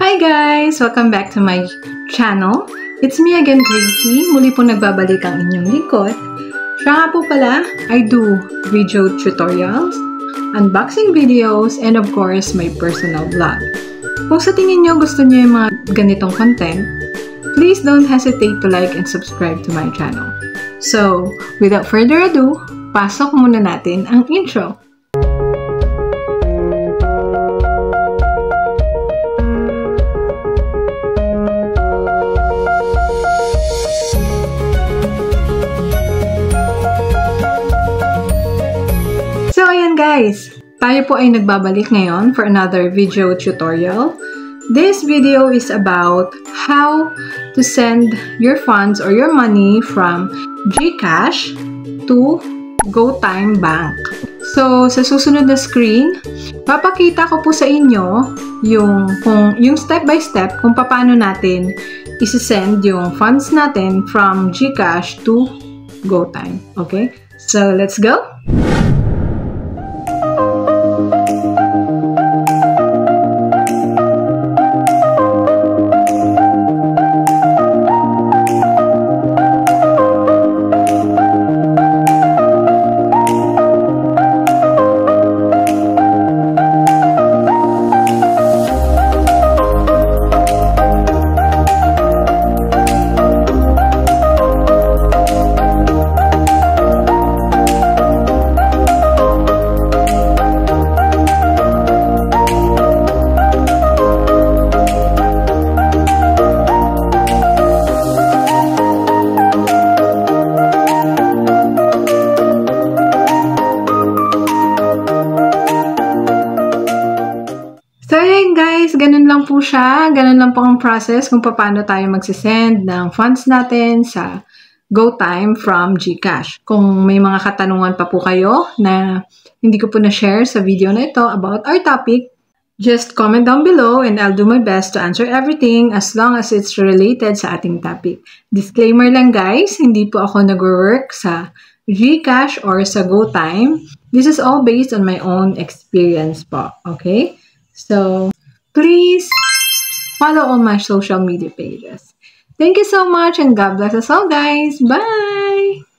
Hi guys! Welcome back to my channel. It's me again, Gracie. Muli po nagbabalik ang inyong lingkod. Siya nga po pala, I do video tutorials, unboxing videos, and of course, my personal vlog. Kung sa tingin nyo gusto nyo yung mga ganitong content, please don't hesitate to like and subscribe to my channel. So, without further ado, pasok muna natin ang intro. So, ayan guys, tayo po ay nagbabalik ngayon for another video tutorial. This video is about how to send your funds or your money from GCash to GoTime Bank. So, sa susunod na screen, papakita ko po sa inyo yung step by step kung paano natin isi-send yung funds natin from GCash to GoTime. Okay? So, let's go! So, ayan guys, ganun lang po siya. Ganun lang po ang process kung paano tayo magsisend ng funds natin sa GoTime from GCash. Kung may mga katanungan pa po kayo na hindi ko po na-share sa video na ito about our topic, just comment down below and I'll do my best to answer everything as long as it's related sa ating topic. Disclaimer lang guys, hindi po ako nag-work sa GCash or sa GoTime. This is all based on my own experience po, okay? So, please follow all my social media pages. Thank you so much and God bless us all, guys. Bye!